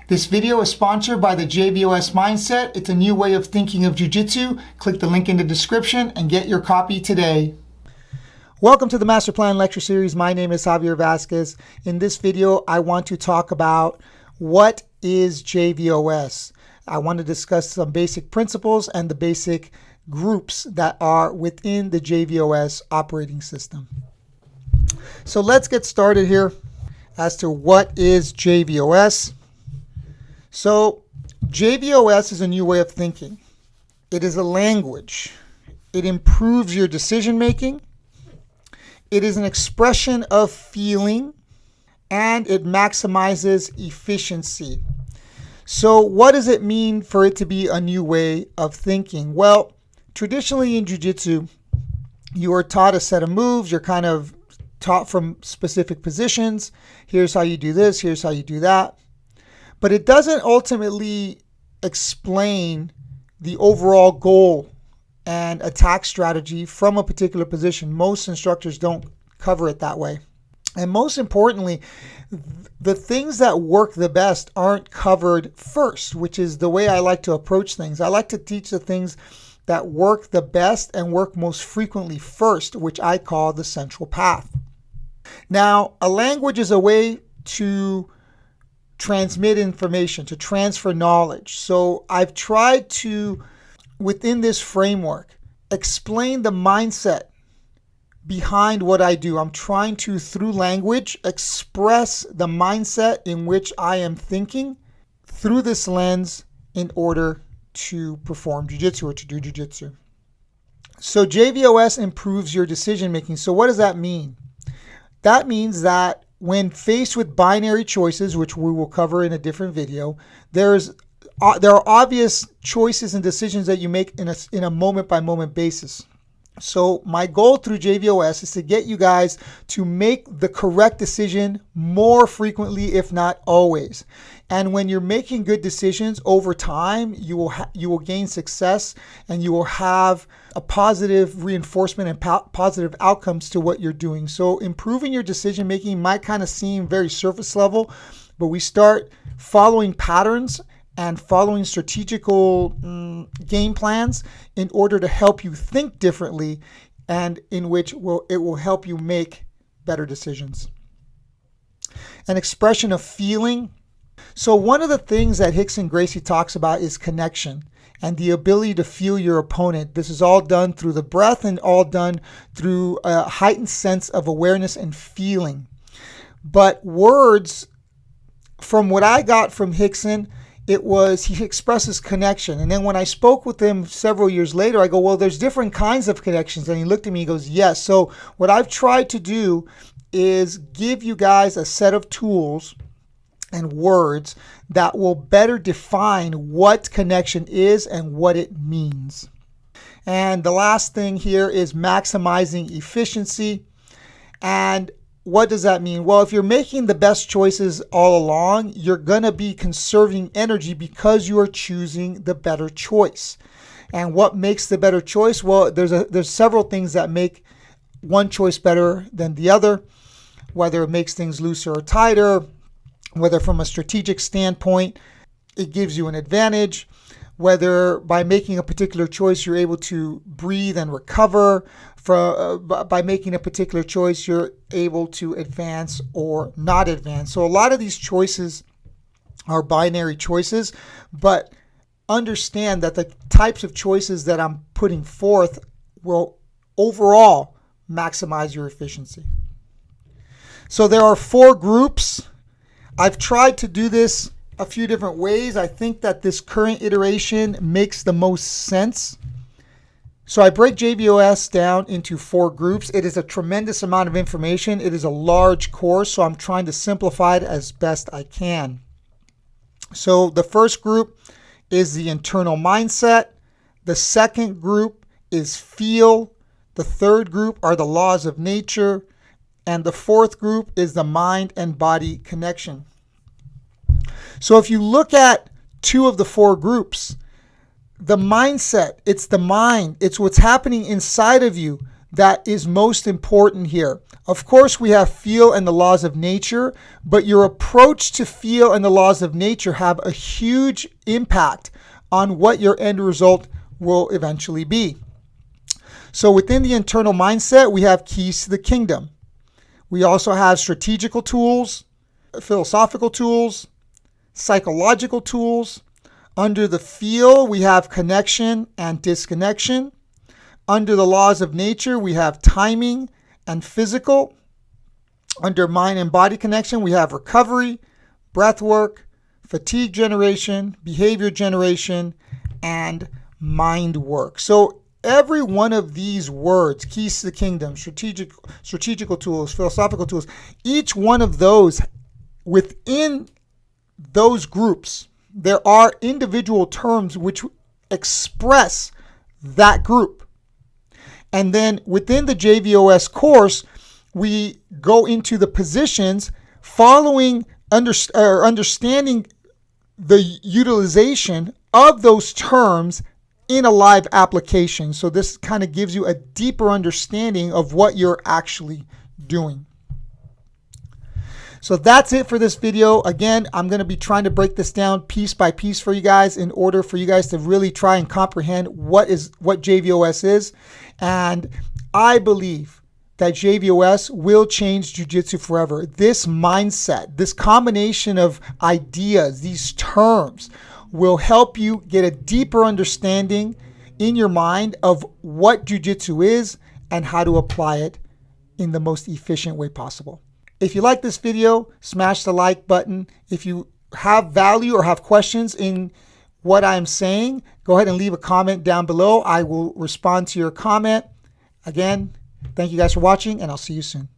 This video is sponsored by the JVOS mindset. It's a new way of thinking of Jiu-Jitsu. Click the link in the description and get your copy today. Welcome to the Master Plan Lecture Series. My name is Javier Vasquez. In this video, I want to talk about what is JVOS. I want to discuss some basic principles and the basic groups that are within the JVOS operating system. So let's get started here as to what is JVOS. So JVOS is a new way of thinking. It is a language. It improves your decision making. It is an expression of feeling, and it maximizes efficiency. So what does it mean for it to be a new way of thinking? Well, traditionally in Jiu-Jitsu, you are taught a set of moves. You're kind of taught from specific positions. Here's how you do this. Here's how you do that. But it doesn't ultimately explain the overall goal and attack strategy from a particular position. Most instructors don't cover it that way. And most importantly, the things that work the best aren't covered first, which is the way I like to approach things. I like to teach the things that work the best and work most frequently first, which I call the central path. Now, a language is a way to transmit information, to transfer knowledge. So I've tried to, within this framework, explain the mindset behind what I do. I'm trying to, through language, express the mindset in which I am thinking through this lens in order to perform jiu-jitsu or to do jiu-jitsu. So JVOS improves your decision making. So what does that mean? That means that when faced with binary choices, which we will cover in a different video, there are obvious choices and decisions that you make in a moment-by-moment basis. So my goal through JVOS is to get you guys to make the correct decision more frequently, if not always. And when you're making good decisions over time, you will gain success, and you will have a positive reinforcement and positive outcomes to what you're doing. So improving your decision making might kind of seem very surface level, but we start following patterns and following strategical game plans in order to help you think differently, and in which it will help you make better decisions. An expression of feeling. So one of the things that Rickson Gracie talks about is connection and the ability to feel your opponent. This is all done through the breath and all done through a heightened sense of awareness and feeling. But words, from what I got from Rickson, he expresses connection. And then when I spoke with him several years later, I go, well, there's different kinds of connections. And he looked at me, he goes, yes. So what I've tried to do is give you guys a set of tools and words that will better define what connection is and what it means. And the last thing here is maximizing efficiency. And what does that mean? Well, if you're making the best choices all along, you're going to be conserving energy because you are choosing the better choice. And what makes the better choice? Well, there's several things that make one choice better than the other, whether it makes things looser or tighter, whether from a strategic standpoint, it gives you an advantage, whether by making a particular choice, you're able to breathe and recover. By making a particular choice, you're able to advance or not advance. So a lot of these choices are binary choices, but understand that the types of choices that I'm putting forth will overall maximize your efficiency. So there are 4 groups. I've tried to do this a few different ways. I think that this current iteration makes the most sense. So I break JVOS down into 4 groups. It is a tremendous amount of information. It is a large course, so I'm trying to simplify it as best I can. So the first group is the internal mindset. The second group is feel. The third group are the laws of nature. And the fourth group is the mind and body connection. So if you look at 2 of the 4 groups, the mindset, it's the mind, it's what's happening inside of you that is most important here. Of course, we have feel and the laws of nature, but your approach to feel and the laws of nature have a huge impact on what your end result will eventually be. So within the internal mindset, we have keys to the kingdom. We also have strategical tools, philosophical tools, psychological tools. Under the feel, we have connection and disconnection. Under the laws of nature, we have timing and physical. Under mind and body connection, we have recovery, breath work, fatigue generation, behavior generation, and mind work. So every one of these words, keys to the kingdom, strategical tools, philosophical tools, each one of those, within those groups, there are individual terms which express that group. And then within the JVOS course, we go into the positions following understanding the utilization of those terms in a live application. So this kind of gives you a deeper understanding of what you're actually doing. So that's it for this video. Again, I'm going to be trying to break this down piece by piece for you guys in order for you guys to really try and comprehend what JVOS is. And I believe that JVOS will change Jiu-Jitsu forever. This mindset, this combination of ideas, these terms will help you get a deeper understanding in your mind of what Jiu-Jitsu is and how to apply it in the most efficient way possible. If you like this video, smash the like button. If you have value or have questions in what I'm saying, go ahead and leave a comment down below. I will respond to your comment. Again, thank you guys for watching, and I'll see you soon.